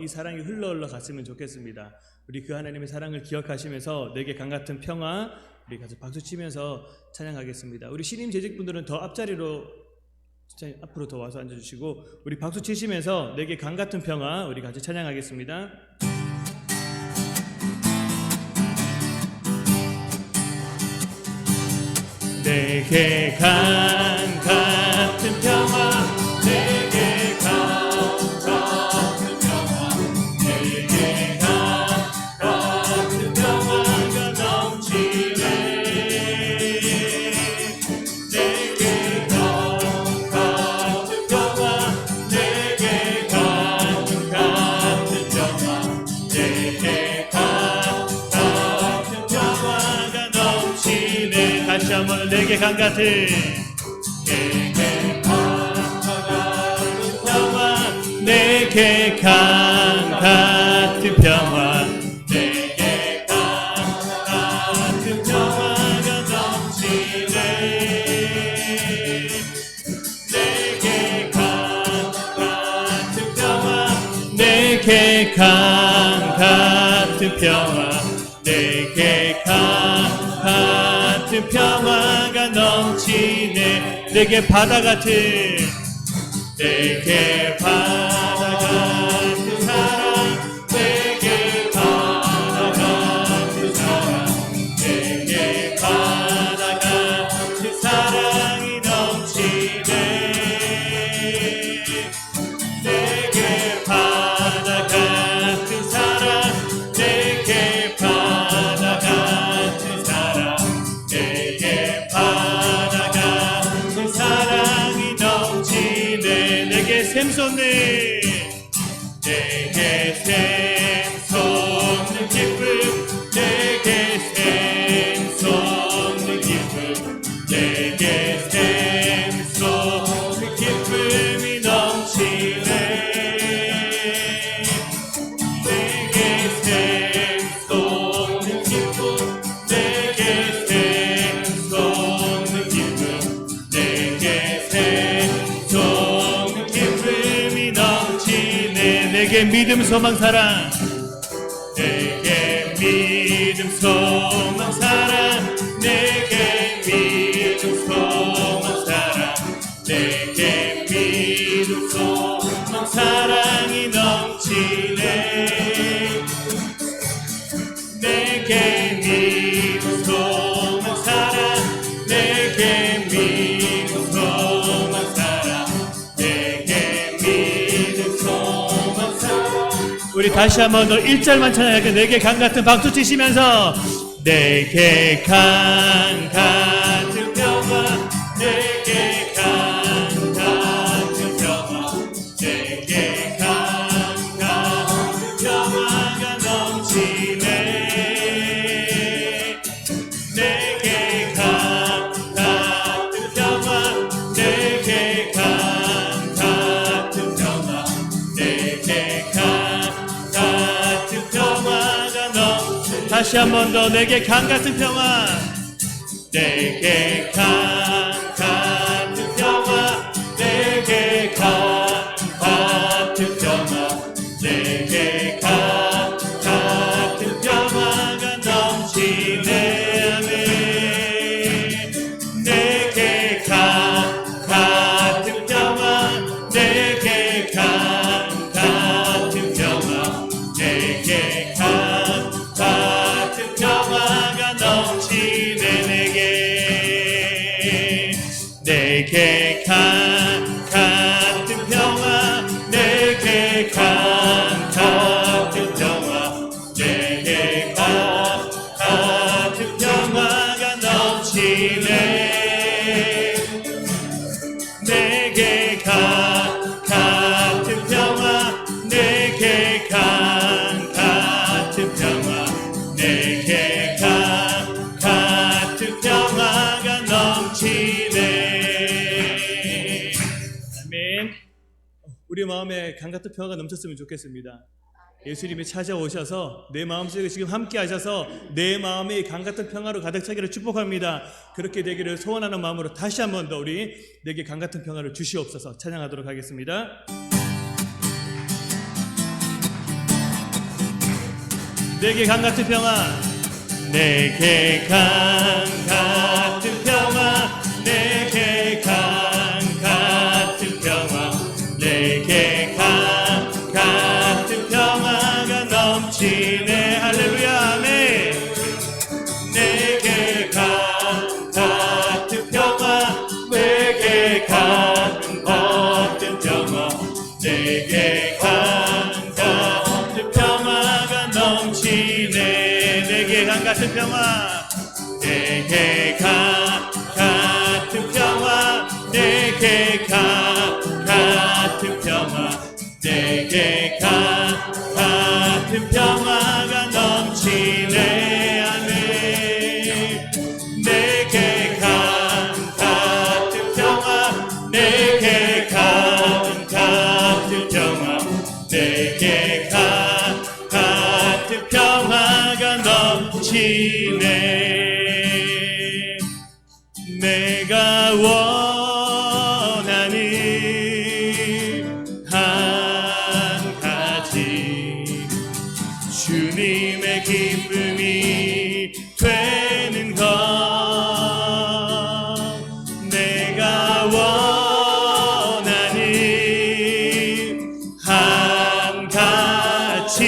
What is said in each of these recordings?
이 사랑이 흘러 갔으면 좋겠습니다. 우리 그 하나님의 사랑을 기억하시면서 내게 강같은 평화, 우리 가서 박수 치면서 찬양하겠습니다. 우리 신임 재직분들은 더 앞자리로 앞으로 더 와서 앉아주시고 우리 박수 치시면서 내게 강같은 평화 우리 같이 찬양하겠습니다. 내게 강같은 평화, 내게 강같은 평화, 내게 강같은 평화가 넘치네. 내게 강같은 평화, 내게 강같은 평화, 내게 강같은 평화가 넘치네. 다시 한번 내게 강같은, 내게 강같은 평화, 내게 강같은 평화, 내게 강같은 평화가 넘치네. 내게 강같은 평화, 내게 강같은 평화, 내게 강같은 평화가 넘치네. 내게 바다 같은, 내게 바다 같은 사랑, 내게 바다 같은 사랑, 내게 바다 같은 사랑이 넘치네. 내게 바다 같은 사랑, 내게 바다 같은 사랑, 내게 바다 같은 사랑이 넘치네. 내게 샘솟는, 내게 샘솟는 기쁨, 내게 샘솟는 기쁨, 내게 샘솟는 기쁨이 넘치네. 내게 샘솟는 기쁨, 내게 샘솟는 기쁨, 내게 샘솟는 기쁨이 넘치네. 내게 믿음 소망 사랑, 내게 믿음 소망 사랑, 내게 믿음 소망 사랑, 내게 믿음 소망 사랑이 넘치네. 내게 믿음 소망 사랑, 내게 믿음 소망 사랑, 내게 믿음 소망 사랑. 우리 다시 한번 더 1절만 찬양할게요. 내게 강같은 박수 치시면서 내게 강같은 평화, 내게 강같은 평화, 내게 강같은 평화가 넘치네. 내게 강같은 평화, 내게 강같은 평화, 내게 강같은 평화가 넘치네. 다시 한 번 더 내게 강같은 평화, 내게 강같은 평화, 내게 강같은 평화, 내게 강같은 평화가 넘치네. 아멘. 내게 강같은 평화, 내게 강같은 평화, 내게 강같은 평화가 넘치네. 내게 강같은 평화, 내게 강같은 평화, 내게 강같은 평화가 넘치네. 내게 강같은 평화, 내게 강같은 평화, 내게 강같은 평화가 넘치네. 아멘. 우리 마음에 강같은 평화가 넘쳤으면 좋겠습니다. 예수님이 찾아오셔서 내 마음속에 지금 함께 하셔서 내 마음이 강같은 평화로 가득 차기를 축복합니다. 그렇게 되기를 소원하는 마음으로 다시 한 번 더 우리 내게 강같은 평화를 주시옵소서 찬양하도록 하겠습니다. 내게 강 같은 평화, 내게 강 같은 평화, 내게 강 같은 평화, 내게 강 같은 평화가 넘치네. 할렐루야. 아멘. 내게 강 같은 평화, 내게 강 같은 평화, 내게 강 같은 평화가 넘치네. 내게 강 같은 평화, 내게 강 같은 평화, 내게 강 같은 평화, 내게 강 같은 평화가 넘치네. 아멘. 내게 강 같은 평화, 내게 강 같은 평화, 내게 강 같은 평화가 넘치네. 내가 원하는 한 가지, 주님의 기쁨이 되는 것. 내가 원하는 한 가지,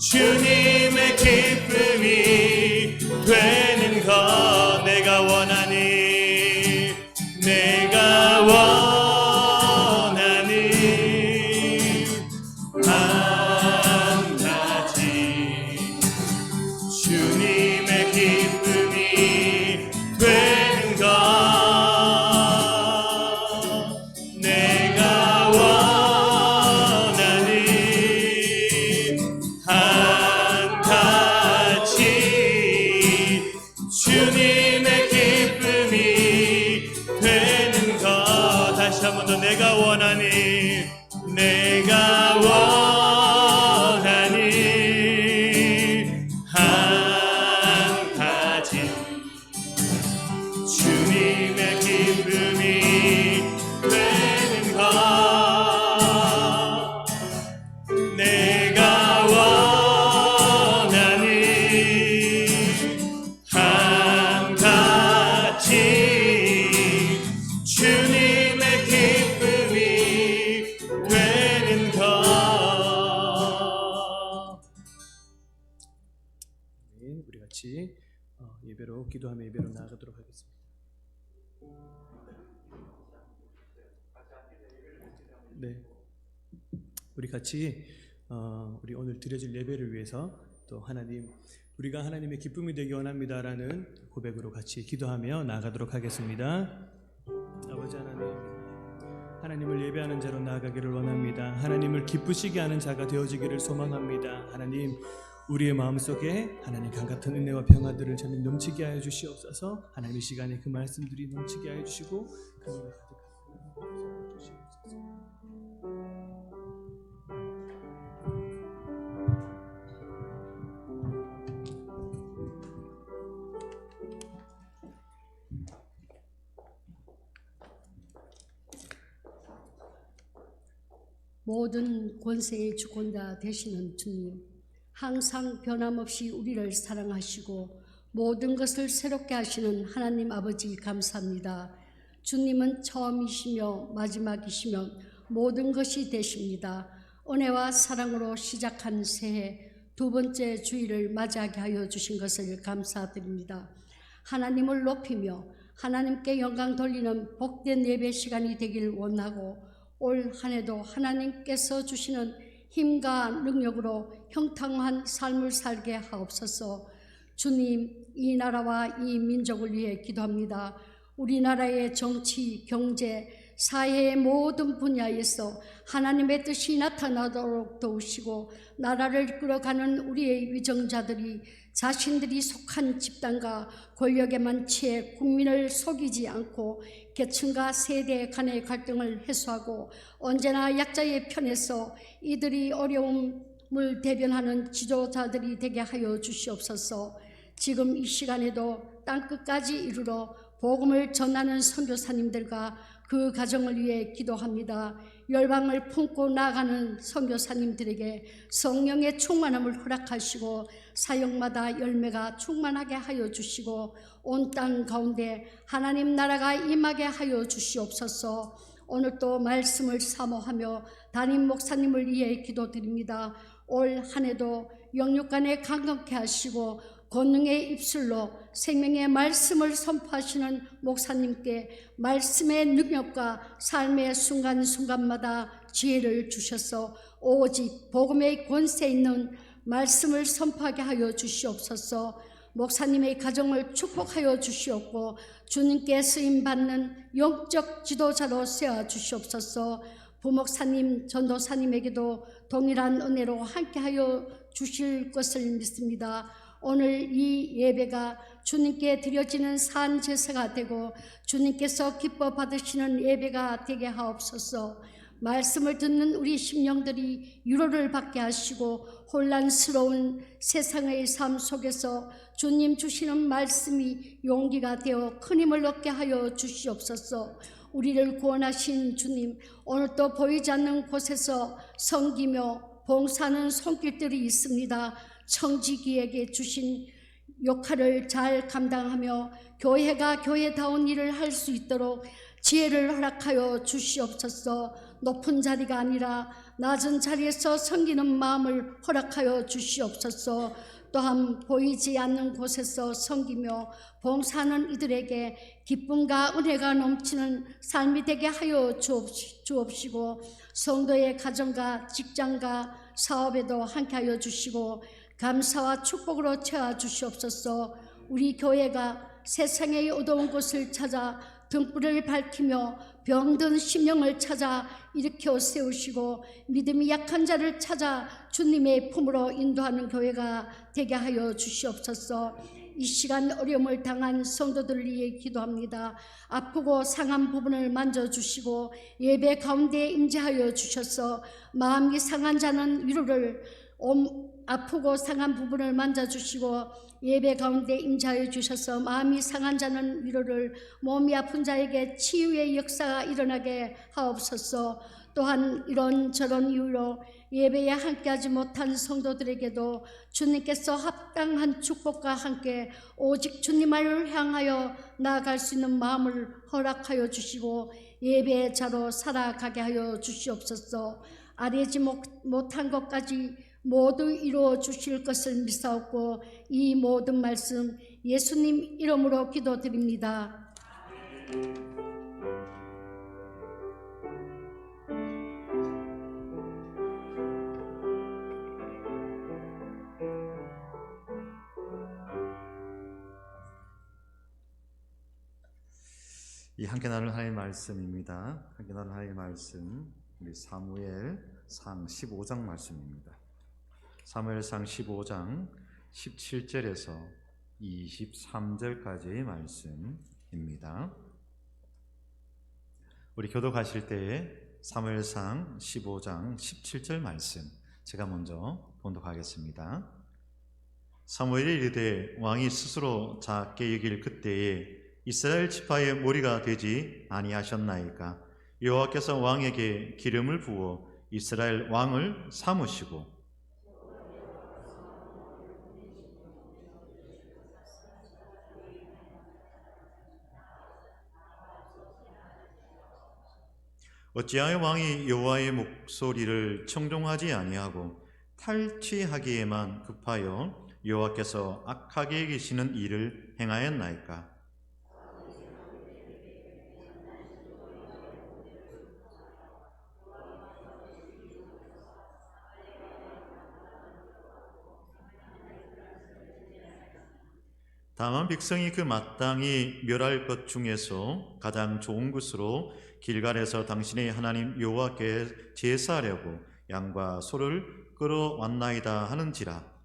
주님의 기쁨이 되는 것. 내가 원하니, 내가 원하니 한 가지, 주님의 기쁨이 되는 것. 내가 원하니 한 가지, 주님의 기쁨이 되는 것. 다시 한 번 더. 내가 원하니, 내가 원하니 한 가지, 주님의 기쁨이 되는 것. 내가 원하니 한 가지, 주님의 기쁨이 되는 것. 우리 같이 예배로 기도하며 예배로 나아가도록 하겠습니다. 네, 우리 같이 우리 오늘 드려질 예배를 위해서 또 하나님, 우리가 하나님의 기쁨이 되기 원합니다라는 고백으로 같이 기도하며 나아가도록 하겠습니다. 아버지 하나님, 하나님을 예배하는 자로 나아가기를 원합니다. 하나님을 기쁘시게 하는 자가 되어지기를 소망합니다. 하나님, 우리의 마음속에 하나님 강같은 은혜와 평화들을 저는 넘치게 하여 주시옵소서. 하나님, 이 시간에 그 말씀들이 넘치게 하여 주시고 그 은혜가 가득하게 주시옵소서. 모든 권세의 주권자 되시는 주님, 항상 변함없이 우리를 사랑하시고 모든 것을 새롭게 하시는 하나님 아버지 감사합니다. 주님은 처음이시며 마지막이시며 모든 것이 되십니다. 은혜와 사랑으로 시작한 새해 두 번째 주일을 맞이하게 하여 주신 것을 감사드립니다. 하나님을 높이며 하나님께 영광 돌리는 복된 예배 시간이 되길 원하고, 올 한 해도 하나님께서 주시는 힘과 능력으로 형통한 삶을 살게 하옵소서. 주님, 이 나라와 이 민족을 위해 기도합니다. 우리나라의 정치, 경제, 사회의 모든 분야에서 하나님의 뜻이 나타나도록 도우시고, 나라를 이끌어가는 우리의 위정자들이 자신들이 속한 집단과 권력에만 취해 국민을 속이지 않고 계층과 세대 간의 갈등을 해소하고 언제나 약자의 편에서 이들이 어려움을 대변하는 지도자들이 되게 하여 주시옵소서. 지금 이 시간에도 땅끝까지 이르러 복음을 전하는 선교사님들과 그 가정을 위해 기도합니다. 열방을 품고 나아가는 선교사님들에게 성령의 충만함을 허락하시고 사역마다 열매가 충만하게 하여 주시고 온 땅 가운데 하나님 나라가 임하게 하여 주시옵소서. 오늘도 말씀을 사모하며 담임 목사님을 위해 기도드립니다. 올 한 해도 영육간에 강건케 하시고 권능의 입술로 생명의 말씀을 선포하시는 목사님께 말씀의 능력과 삶의 순간순간마다 지혜를 주셔서 오직 복음의 권세 있는 말씀을 선포하게 하여 주시옵소서. 목사님의 가정을 축복하여 주시옵고 주님께 쓰임받는 영적 지도자로 세워 주시옵소서. 부목사님, 전도사님에게도 동일한 은혜로 함께하여 주실 것을 믿습니다. 오늘 이 예배가 주님께 드려지는 산 제사가 되고 주님께서 기뻐 받으시는 예배가 되게 하옵소서. 말씀을 듣는 우리 심령들이 위로를 받게 하시고 혼란스러운 세상의 삶 속에서 주님 주시는 말씀이 용기가 되어 큰 힘을 얻게 하여 주시옵소서. 우리를 구원하신 주님, 오늘도 보이지 않는 곳에서 섬기며 봉사하는 손길들이 있습니다. 청지기에게 주신 역할을 잘 감당하며 교회가 교회다운 일을 할 수 있도록 지혜를 허락하여 주시옵소서. 높은 자리가 아니라 낮은 자리에서 섬기는 마음을 허락하여 주시옵소서. 또한 보이지 않는 곳에서 섬기며 봉사하는 이들에게 기쁨과 은혜가 넘치는 삶이 되게 하여 주옵시고 성도의 가정과 직장과 사업에도 함께하여 주시고 감사와 축복으로 채워 주시옵소서. 우리 교회가 세상의 어두운 곳을 찾아 등불을 밝히며 병든 심령을 찾아 일으켜 세우시고 믿음이 약한 자를 찾아 주님의 품으로 인도하는 교회가 되게 하여 주시옵소서. 이 시간 어려움을 당한 성도들을 위해 기도합니다. 아프고 상한 부분을 만져주시고 예배 가운데 임재하여 주셔서 마음이 상한 자는 위로를 아프고 상한 부분을 만져주시고 예배 가운데 임재하여 주셔서 마음이 상한 자는 위로를, 몸이 아픈 자에게 치유의 역사가 일어나게 하옵소서. 또한 이런저런 이유로 예배에 함께하지 못한 성도들에게도 주님께서 합당한 축복과 함께 오직 주님을 향하여 나아갈 수 있는 마음을 허락하여 주시고 예배의 자로 살아가게 하여 주시옵소서. 아뢰지 못한 것까지 모두 이루어 주실 것을 믿사옵고 이 모든 말씀 예수님 이름으로 기도드립니다. 이 함께 나눌 하나님의 말씀입니다. 함께 나눌 하나님의 말씀 우리 사무엘상 15장 말씀입니다. 사무엘상 15장 17절에서 23절까지의 말씀입니다. 우리 교독하실 때에 사무엘상 15장 17절 말씀 제가 먼저 봉독하겠습니다. 사무엘이 이르되 왕이 스스로 작게 여길 그때에 이스라엘 지파의 무리가 되지 아니하셨나이까. 여호와께서 왕에게 기름을 부어 이스라엘 왕을 삼으시고 어찌하여 왕이 여호와의 목소리를 청종하지 아니하고 탈취하기에만 급하여 여호와께서 악하게 계시는 일을 행하였나이까. 다만 백성이 그 마땅히 멸할 것 중에서 가장 좋은 것으로 길갈에서 당신의 하나님 여호와께 제사하려고 양과 소를 끌어왔나이다 하는지라.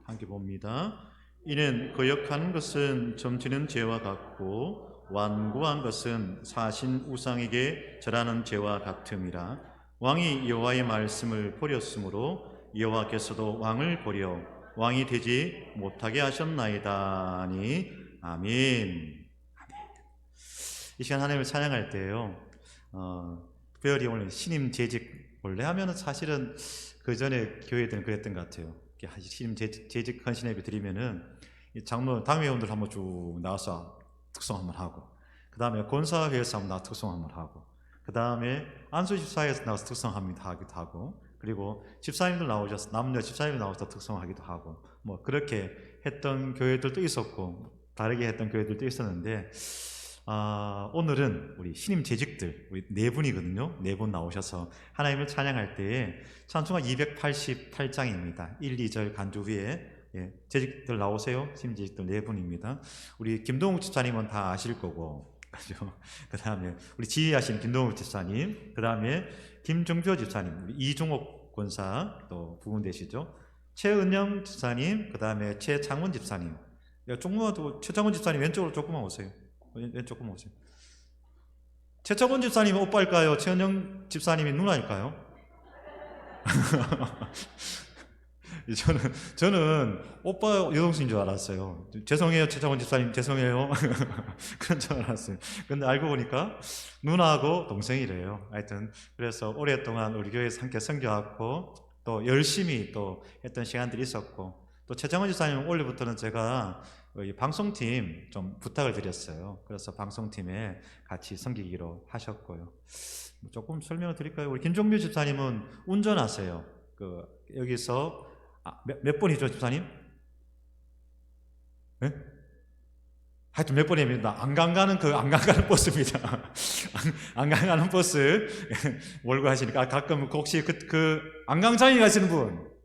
함께 봅니다. 이는 거역하는 것은 점치는 죄와 같고 완고한 것은 사신 우상에게 절하는 죄와 같음이라. 왕이 여호와의 말씀을 버렸으므로 여호와께서도 왕을 버려 왕이 되지 못하게 하셨나이다니. 아멘. 이 시간 하나님을 찬양할 때요, 특별히 오늘 신임 재직, 원래 하면은 사실은 그 전에 교회들은 그랬던 것 같아요. 신임 재직 헌신 예배 드리면은 장로 당회원들 한번 쭉 나와서 특송 한번 하고, 그 다음에 권사회에서 한번 나와서 특송 한번 하고, 그 다음에 안수집사에서 나와서 특송하기도 하고, 그리고 집사님들 나오셔서 남녀 집사님들 나와서 특송하기도 하고, 뭐 그렇게 했던 교회들도 있었고 다르게 했던 교회들도 있었는데, 오늘은 우리 신임 재직들 우리 네 분이거든요. 네 분 나오셔서 하나님을 찬양할 때에 찬송가 288장입니다. 1, 2절 간주 후에 재직들 나오세요. 신임 재직들 네 분입니다. 우리 김동욱 집사님은 다 아실 거고, 그죠? 그 다음에 우리 지휘하신 김동욱 집사님, 그 다음에 김정표 집사님, 우리 이종옥 권사 또 부군되시죠. 최은영 집사님, 그 다음에 최창훈 집사님. 조금만 더, 최창훈 집사님 왼쪽으로 조금만 오세요. 왼쪽만 오세요. 최창훈 집사님이 오빠일까요? 최은영 집사님이 누나일까요? 저는 오빠 여동생인 줄 알았어요. 죄송해요, 최창훈 집사님, 죄송해요. 그런 줄 알았어요. 근데 알고 보니까 누나하고 동생이래요. 하여튼 그래서 오랫동안 우리 교회에서 함께 섬겨왔고 또 열심히 또 했던 시간들이 있었고, 또 최창훈 집사님 올해부터는 제가 방송팀 좀 부탁을 드렸어요. 그래서 방송팀에 같이 섬기기로 하셨고요. 조금 설명을 드릴까요? 우리 김종규 집사님은 운전하세요. 여기서 몇 번이죠, 집사님? 네? 하여튼 몇 번입니다. 안강 가는 버스입니다. 안강 가는 버스 몰고 하시니까 가끔 혹시 안강장에 가시는 분,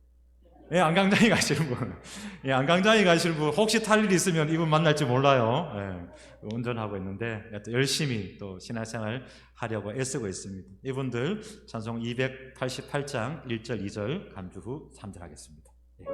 예, 안강장에 가시는 분, 예, 안강장에 가시는 분 혹시 탈 일이 있으면 이분 만날지 몰라요. 예, 운전하고 있는데 열심히 또 신앙생활 하려고 애쓰고 있습니다. 이분들 찬송 288장 1절 2절 간주 후 3절 하겠습니다. 예.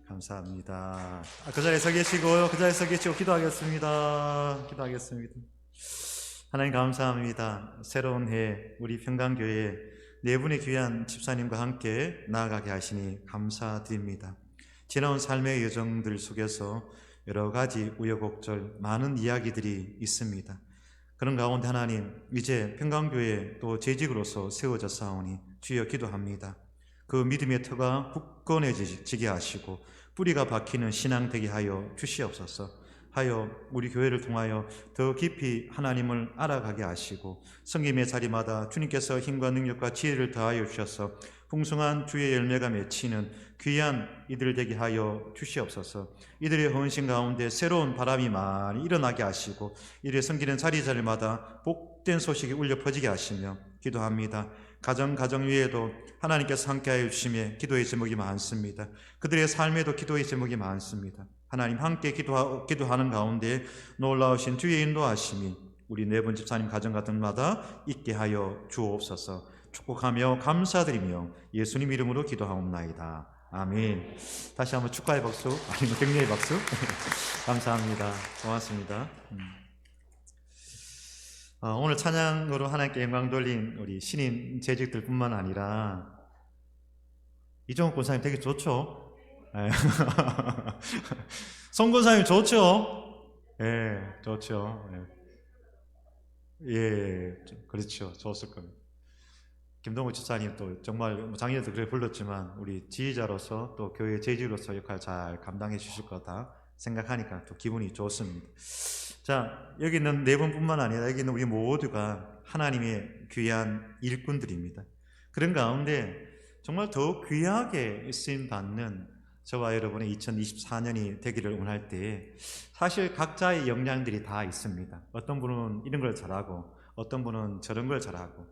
감사합니다. 그 자리에 서 계시고요. 그 자리에 서 계시고 기도하겠습니다. 기도하겠습니다. 하나님 감사합니다. 새로운 해 우리 평강교회 네 분의 귀한 집사님과 함께 나아가게 하시니 감사드립니다. 지나온 삶의 여정들 속에서 여러 가지 우여곡절 많은 이야기들이 있습니다. 그런 가운데 하나님 이제 평강교회 또 재직으로서 세워져 싸우니 주여 기도합니다. 그 믿음의 터가 굳건해지게 하시고 뿌리가 박히는 신앙 되게 하여 주시옵소서. 하여 우리 교회를 통하여 더 깊이 하나님을 알아가게 하시고 성김의 자리마다 주님께서 힘과 능력과 지혜를 더하여 주셔서 풍성한 주의 열매가 맺히는 귀한 이들 되게 하여 주시옵소서. 이들의 헌신 가운데 새로운 바람이 많이 일어나게 하시고 이들의 섬기는 자리마다 복된 소식이 울려 퍼지게 하시며 기도합니다. 가정 위에도 하나님께서 함께하여 주심에 기도의 제목이 많습니다. 그들의 삶에도 기도의 제목이 많습니다. 하나님 함께 기도하는 가운데 놀라우신 주의 인도하심이 우리 네 분 집사님 가정 같은 마다 있게 하여 주옵소서. 축복하며 감사드리며 예수님 이름으로 기도하옵나이다. 아멘. 다시 한번 축하의 박수 아니면 격려의 박수 감사합니다. 고맙습니다. 오늘 찬양으로 하나님께 영광 돌린 우리 신인 재직들 뿐만 아니라 이종욱 권사님 되게 좋죠? 송 권사님 좋죠? 예, 좋죠. 예, 그렇죠. 좋았을 겁니다. 김동욱 집사님 또 정말 작년에도 그래 불렀지만 우리 지휘자로서 또 교회 재직으로서 역할 잘 감당해 주실 거다 생각하니까 또 기분이 좋습니다. 자, 여기 있는 네 분뿐만 아니라 여기 있는 우리 모두가 하나님의 귀한 일꾼들입니다. 그런 가운데 정말 더욱 귀하게 쓰임받는 저와 여러분의 2024년이 되기를 원할 때 사실 각자의 역량들이 다 있습니다. 어떤 분은 이런 걸 잘하고 어떤 분은 저런 걸 잘하고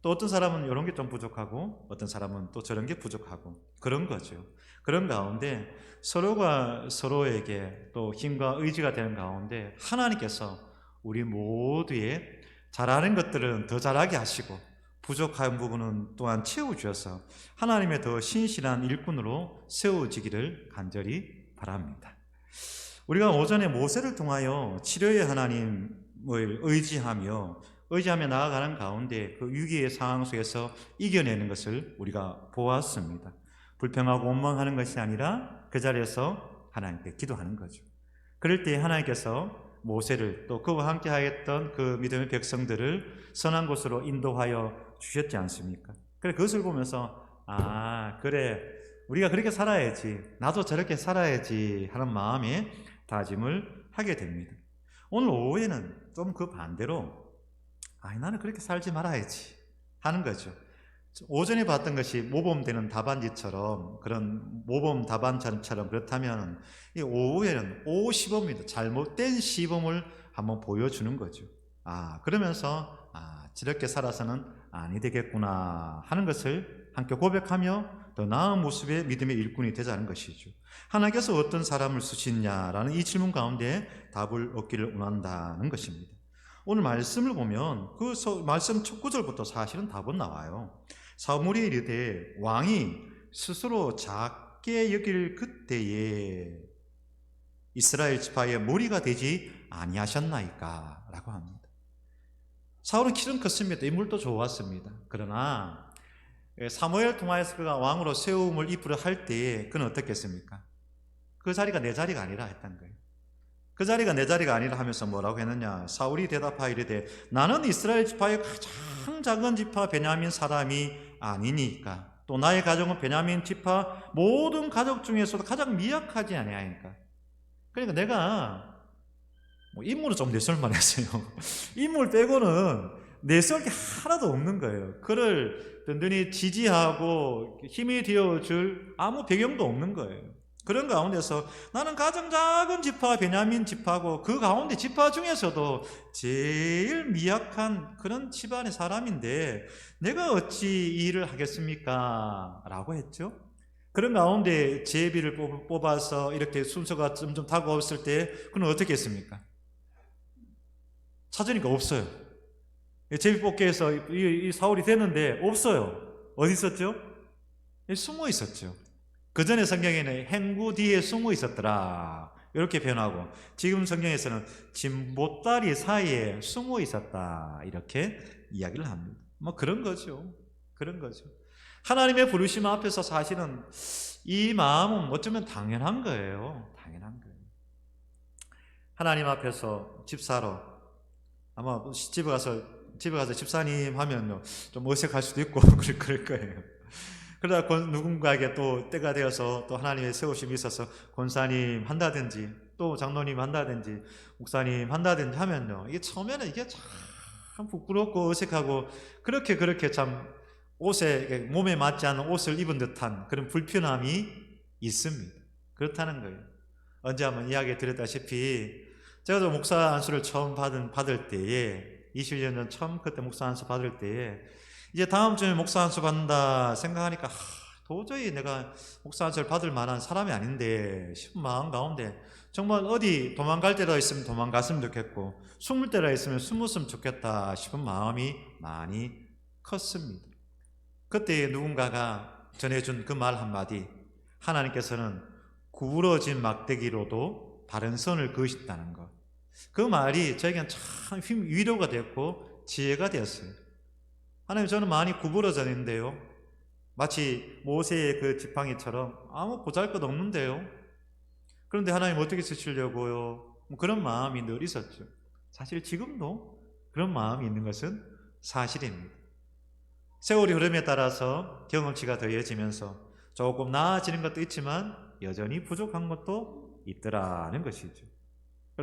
또 어떤 사람은 이런 게 좀 부족하고 어떤 사람은 또 저런 게 부족하고 그런 거죠. 그런 가운데 서로가 서로에게 또 힘과 의지가 되는 가운데 하나님께서 우리 모두의 잘하는 것들은 더 잘하게 하시고 부족한 부분은 또한 채워주셔서 하나님의 더 신실한 일꾼으로 세워지기를 간절히 바랍니다. 우리가 오전에 모세를 통하여 치료의 하나님을 의지하며 나아가는 가운데 그 위기의 상황 속에서 이겨내는 것을 우리가 보았습니다. 불평하고 원망하는 것이 아니라 그 자리에서 하나님께 기도하는 거죠. 그럴 때 하나님께서 모세를 또 그와 함께 하였던 그 믿음의 백성들을 선한 곳으로 인도하여 주셨지 않습니까? 그래 그것을 보면서 그래 우리가 그렇게 살아야지 나도 저렇게 살아야지 하는 마음에 다짐을 하게 됩니다. 오늘 오후에는 좀 그 반대로 나는 그렇게 살지 말아야지 하는 거죠. 오전에 봤던 것이 모범되는 답안지처럼 그런 모범 답안처럼 그렇다면 이 오후에는 시범입니다. 잘못된 시범을 한번 보여주는 거죠. 그러면서 저렇게 살아서는 아니 되겠구나 하는 것을 함께 고백하며 더 나은 모습의 믿음의 일꾼이 되자는 것이죠. 하나님께서 어떤 사람을 쓰시냐라는 이 질문 가운데 답을 얻기를 원한다는 것입니다. 오늘 말씀을 보면 그 말씀 첫 구절부터 사실은 답은 나와요. 사무엘이 이르되 왕이 스스로 작게 여길 그때에 이스라엘 지파의 머리가 되지 아니하셨나이까 라고 합니다. 사울은 키는 컸습니다. 인물도 좋았습니다. 그러나 사무엘 통하여서 그가 왕으로 세움을 입으려 할 때에 그는 어떻겠습니까? 그 자리가 내 자리가 아니라 했던 거예요. 그 자리가 내 자리가 아니라 하면서 뭐라고 했느냐? 사울이 대답하여 이르되 나는 이스라엘 지파의 가장 작은 지파 베냐민 사람이 아니니까 또 나의 가족은 베냐민 지파 모든 가족 중에서도 가장 미약하지 아니하니까. 그러니까 내가 인물은 좀 내설만 했어요. 인물 빼고는 내설 게 하나도 없는 거예요. 그를 든든히 지지하고 힘이 되어줄 아무 배경도 없는 거예요. 그런 가운데서 나는 가장 작은 지파 베냐민 지파고 그 가운데 지파 중에서도 제일 미약한 그런 집안의 사람인데 내가 어찌 이 일을 하겠습니까? 라고 했죠. 그런 가운데 제비를 뽑아서 이렇게 순서가 점점 다가왔을 때 그는 어떻게 했습니까? 찾으니까 없어요. 제비 뽑기 해서 이 사울이 됐는데 없어요. 어디 있었죠? 숨어 있었죠. 그 전에 성경에는 행구 뒤에 숨어 있었더라 이렇게 표현하고, 지금 성경에서는 진보다리 사이에 숨어 있었다 이렇게 이야기를 합니다. 뭐 그런 거죠. 그런 거죠. 하나님의 부르심 앞에서 사실은 이 마음은 어쩌면 당연한 거예요. 당연한 거예요. 하나님 앞에서 집사로, 아마 집에 가서 집사님 하면 좀 어색할 수도 있고 그럴 거예요. 그러다 누군가에게 또 때가 되어서 또 하나님의 세우심이 있어서 권사님 한다든지 또 장로님 한다든지 목사님 한다든지 하면요, 이게 처음에는 이게 참 부끄럽고 어색하고 그렇게 참 옷에, 몸에 맞지 않는 옷을 입은 듯한 그런 불편함이 있습니다. 그렇다는 거예요. 언제 한번 이야기 드렸다시피 제가 목사 안수를 처음 받을 때에 20년 전 처음 그때 목사 안수 받을 때에 이제 다음 주에 목사 안수 받는다 생각하니까 도저히 내가 목사 안수를 받을 만한 사람이 아닌데 싶은 마음 가운데 정말 어디 도망갈 데가 있으면 도망갔으면 좋겠고 숨을 데가 있으면 숨었으면 좋겠다 싶은 마음이 많이 컸습니다. 그때 누군가가 전해준 그 말 한마디, 하나님께서는 구부러진 막대기로도 바른 선을 그으신다는 것, 그 말이 저에게는 참 위로가 됐고 지혜가 되었어요. 하나님, 저는 많이 구부러졌는데요, 마치 모세의 그 지팡이처럼 아무 보잘것 없는데요, 그런데 하나님 어떻게 쓰시려고요? 그런 마음이 늘 있었죠. 사실 지금도 그런 마음이 있는 것은 사실입니다. 세월이 흐름에 따라서 경험치가 더해지면서 조금 나아지는 것도 있지만 여전히 부족한 것도 있더라는 것이죠.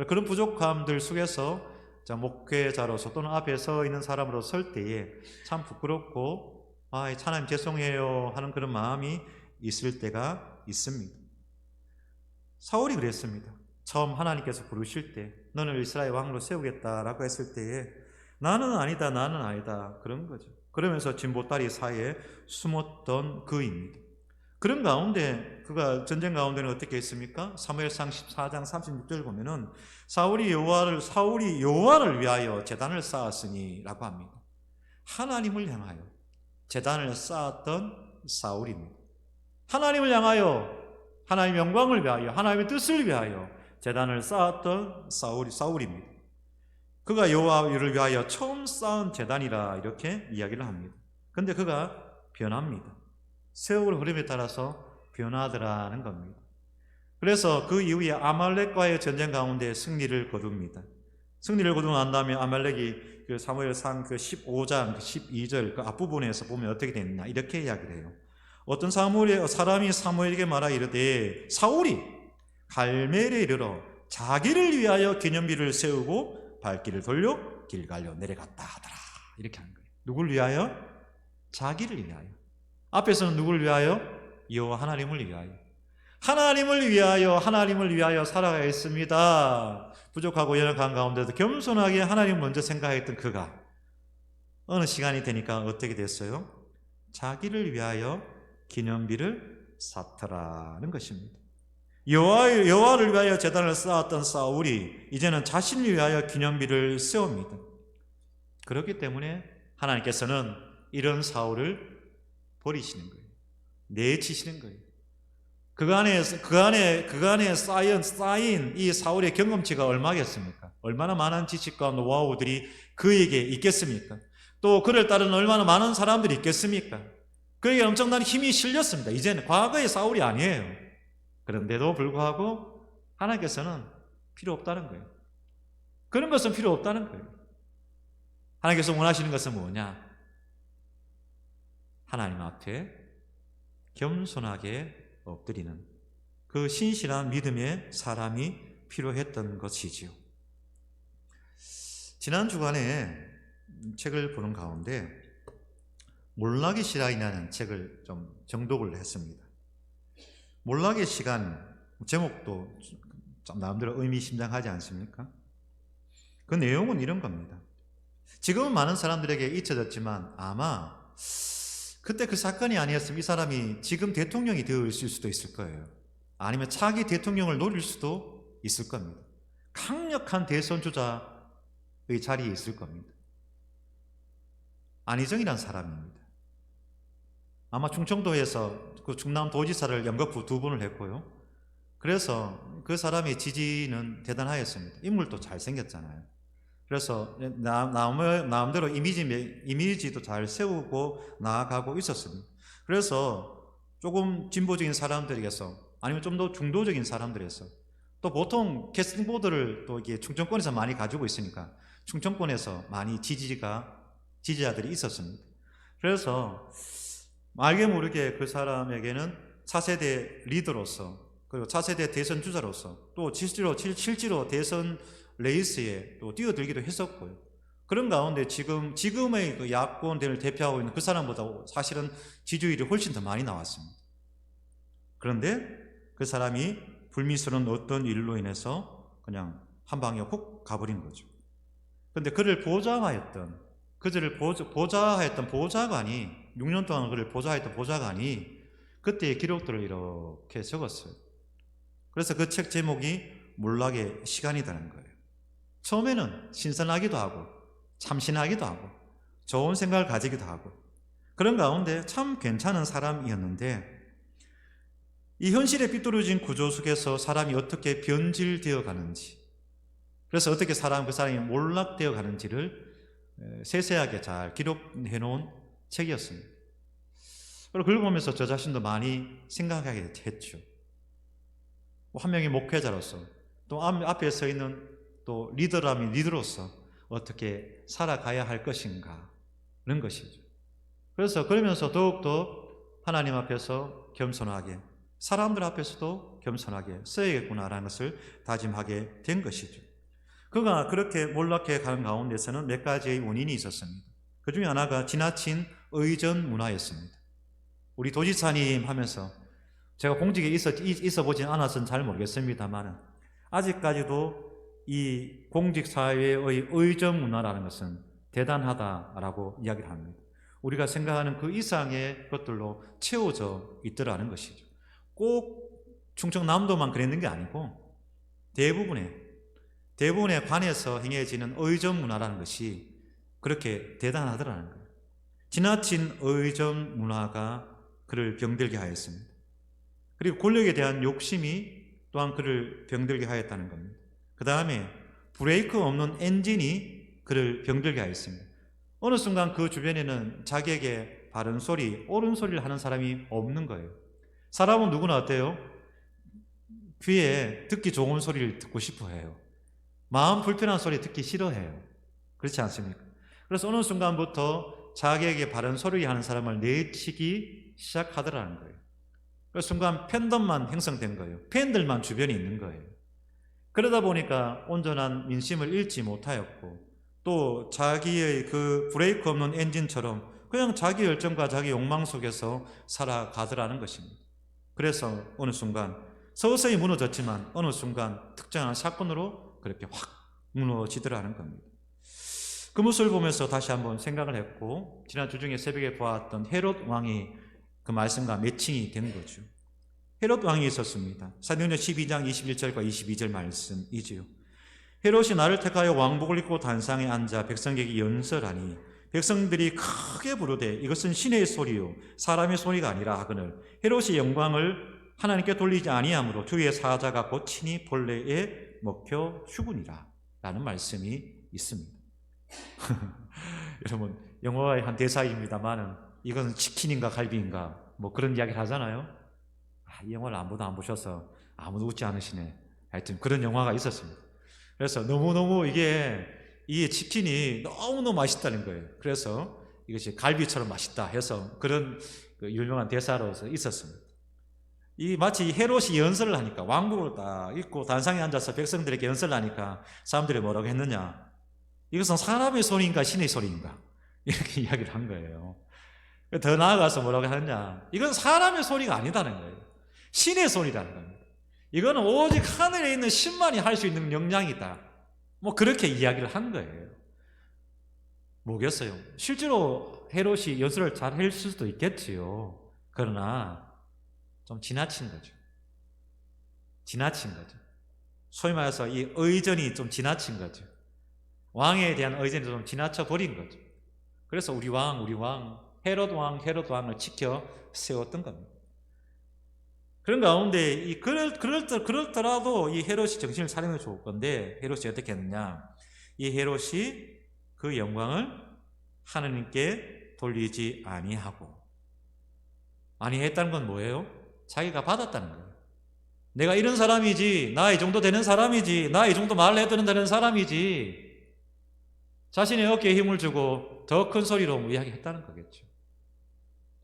그런 부족함들 속에서 목회자로서 또는 앞에 서 있는 사람으로 설 때에 참 부끄럽고 하나님 죄송해요 하는 그런 마음이 있을 때가 있습니다. 사울이 그랬습니다. 처음 하나님께서 부르실 때 너는 이스라엘 왕으로 세우겠다라고 했을 때에 나는 아니다 그런 거죠. 그러면서 진보다리 사이에 숨었던 그입니다. 그런 가운데 그가 전쟁 가운데는 어떻게 했습니까? 사무엘상 14장 36절 보면은 사울이 여호와를 위하여 제단을 쌓았으니 라고 합니다. 하나님을 향하여 제단을 쌓았던 사울입니다. 하나님을 향하여, 하나님의 영광을 위하여, 하나님의 뜻을 위하여 제단을 쌓았던 사울입니다. 그가 여호와를 위하여 처음 쌓은 제단이라 이렇게 이야기를 합니다. 그런데 그가 변합니다. 세월 흐름에 따라서 변하더라는 겁니다. 그래서 그 이후에 아말렉과의 전쟁 가운데 승리를 거둡니다. 승리를 거두고 난 다음에 아말렉이 그 사무엘상 그 15장 12절 그 앞부분에서 보면 어떻게 됐냐 이렇게 이야기를 해요. 어떤 사람이 사무엘에게 말하 이르되 사울이 갈멜에 이르러 자기를 위하여 기념비를 세우고 발길을 돌려 길갈로 내려갔다 하더라 이렇게 하는 거예요. 누굴 위하여? 자기를 위하여. 앞에서는 누굴 위하여? 여호와 하나님을 위하여. 하나님을 위하여 살아가 있습니다. 부족하고 연약한 가운데도 겸손하게 하나님 먼저 생각했던 그가 어느 시간이 되니까 어떻게 됐어요? 자기를 위하여 기념비를 쌓더라는 것입니다. 여호와를 위하여 제단을 쌓았던 사울이 이제는 자신을 위하여 기념비를 세웁니다. 그렇기 때문에 하나님께서는 이런 사울을 버리시는 거예요. 내치시는 거예요. 그 안에 쌓인 이 사울의 경험치가 얼마겠습니까? 얼마나 많은 지식과 노하우들이 그에게 있겠습니까? 또 그를 따르는 얼마나 많은 사람들이 있겠습니까? 그에게 엄청난 힘이 실렸습니다. 이제는 과거의 사울이 아니에요. 그런데도 불구하고 하나님께서는 필요 없다는 거예요. 그런 것은 필요 없다는 거예요. 하나님께서 원하시는 것은 뭐냐? 하나님 앞에 겸손하게 엎드리는 그 신실한 믿음의 사람이 필요했던 것이지요. 지난 주간에 책을 보는 가운데 몰락의 시간이라는 책을 좀 정독을 했습니다. 몰락의 시간, 제목도 좀 나름대로 의미심장하지 않습니까? 그 내용은 이런 겁니다. 지금은 많은 사람들에게 잊혀졌지만 아마 그때 그 사건이 아니었으면 이 사람이 지금 대통령이 되어 있을 수도 있을 거예요. 아니면 차기 대통령을 노릴 수도 있을 겁니다. 강력한 대선 주자의 자리에 있을 겁니다. 안희정이라는 사람입니다. 아마 충청도에서 그 충남도지사를 연거푸 2번을 했고요. 그래서 그 사람의 지지는 대단하였습니다. 인물도 잘생겼잖아요. 그래서 나름대로 이미지도 잘 세우고 나아가고 있었습니다. 그래서 조금 진보적인 사람들에게서 아니면 좀 더 중도적인 사람들에서 또 보통 캐스팅보드를 또 이게 충청권에서 많이 가지고 있으니까 충청권에서 많이 지지자들이 있었습니다. 그래서 알게 모르게 그 사람에게는 차세대 리더로서 그리고 차세대 대선 주자로서 또 실제로 대선 레이스에 또 뛰어들기도 했었고요. 그런 가운데 지금의 그 야권을 대표하고 있는 그 사람보다 사실은 지지율이 훨씬 더 많이 나왔습니다. 그런데 그 사람이 불미스러운 어떤 일로 인해서 그냥 한 방에 훅 가버린 거죠. 그런데 그를 보좌하였던 보좌관이 6년 동안 그를 보좌했던 보좌관이 그때의 기록들을 이렇게 적었어요. 그래서 그 책 제목이 몰락의 시간이라는 거예요. 처음에는 신선하기도 하고 참신하기도 하고 좋은 생각을 가지기도 하고 그런 가운데 참 괜찮은 사람이었는데 이 현실에 삐뚤어진 구조 속에서 사람이 어떻게 변질되어 가는지 그래서 어떻게 그 사람이 몰락되어 가는지를 세세하게 잘 기록해 놓은 책이었습니다. 그리고 그걸 보면서 저 자신도 많이 생각하게 했죠. 한 명의 목회자로서 또 앞에 서 있는 또 리더라면 리더로서 어떻게 살아가야 할 것인가 그런 것이죠. 그래서 그러면서 더욱더 하나님 앞에서 겸손하게 사람들 앞에서도 겸손하게 써야겠구나라는 것을 다짐하게 된 것이죠. 그가 그렇게 몰락해 가는 가운데서는 몇 가지의 원인이 있었습니다. 그 중에 하나가 지나친 의전 문화였습니다. 우리 도지사님 하면서 제가 공직에 있어 보진 않아서는 잘 모르겠습니다만 아직까지도 이 공직사회의 의전 문화라는 것은 대단하다라고 이야기를 합니다. 우리가 생각하는 그 이상의 것들로 채워져 있더라는 것이죠. 꼭 충청남도만 그랬는 게 아니고 대부분의 관에서 행해지는 의전 문화라는 것이 그렇게 대단하더라는 거예요. 지나친 의전 문화가 그를 병들게 하였습니다. 그리고 권력에 대한 욕심이 또한 그를 병들게 하였다는 겁니다. 그 다음에 브레이크 없는 엔진이 그를 병들게 하였습니다. 어느 순간 그 주변에는 자기에게 바른 소리, 옳은 소리를 하는 사람이 없는 거예요. 사람은 누구나 어때요? 귀에 듣기 좋은 소리를 듣고 싶어 해요. 마음 불편한 소리 듣기 싫어해요. 그렇지 않습니까? 그래서 어느 순간부터 자기에게 바른 소리 하는 사람을 내치기 시작하더라는 거예요. 그 순간 팬덤만 형성된 거예요. 팬들만 주변에 있는 거예요. 그러다 보니까 온전한 민심을 잃지 못하였고 또 자기의 그 브레이크 없는 엔진처럼 그냥 자기 열정과 자기 욕망 속에서 살아가더라는 것입니다. 그래서 어느 순간 서서히 무너졌지만 어느 순간 특정한 사건으로 그렇게 확 무너지더라는 겁니다. 그 모습을 보면서 다시 한번 생각을 했고 지난 주중에 새벽에 보았던 헤롯 왕이 그 말씀과 매칭이 된 거죠. 헤롯 왕이 있었습니다. 사도행전 12장 21절과 22절 말씀이지요. 헤롯이 나를 택하여 왕복을 입고 단상에 앉아 백성에게 연설하니 백성들이 크게 부르되 이것은 신의 소리요 사람의 소리가 아니라 하거늘 헤롯이 영광을 하나님께 돌리지 아니하므로 주의 사자가 곧 친히 벌레에 먹혀 죽으니라 라는 말씀이 있습니다. 여러분 영어의 한 대사입니다만 이건 치킨인가 갈비인가 뭐 그런 이야기를 하잖아요. 이 영화를 아무도 안 보셔서 아무도 웃지 않으시네. 하여튼 그런 영화가 있었습니다. 그래서 너무너무 이 치킨이 너무너무 맛있다는 거예요. 그래서 이것이 갈비처럼 맛있다 해서 그런 그 유명한 대사로서 있었습니다. 이 마치 헤롯이 연설을 하니까 왕복을 딱 입고 단상에 앉아서 백성들에게 연설을 하니까 사람들이 뭐라고 했느냐? 이것은 사람의 소리인가 신의 소리인가? 이렇게 이야기를 한 거예요. 더 나아가서 뭐라고 하느냐? 이건 사람의 소리가 아니다는 거예요. 신의 소리라는 겁니다. 이거는 오직 하늘에 있는 신만이 할 수 있는 역량이다. 뭐 그렇게 이야기를 한 거예요. 뭐겠어요? 실제로 헤롯이 연설을 잘 했을 수도 있겠지요. 그러나 좀 지나친 거죠. 지나친 거죠. 소위 말해서 이 의전이 좀 지나친 거죠. 왕에 대한 의전이 좀 지나쳐 버린 거죠. 그래서 우리 왕 헤롯 왕을 지켜 세웠던 겁니다. 그런 가운데 그렇더라도 이 헤롯이 정신을 차리면 좋을 건데 헤롯이 어떻게 했느냐? 이 헤롯이 그 영광을 하느님께 돌리지 아니하고, 아니했다는 건 뭐예요? 자기가 받았다는 거예요. 내가 이런 사람이지, 나 이 정도 되는 사람이지, 나 이 정도 말 해도 되는 사람이지, 자신의 어깨에 힘을 주고 더 큰 소리로 이야기했다는 거겠죠.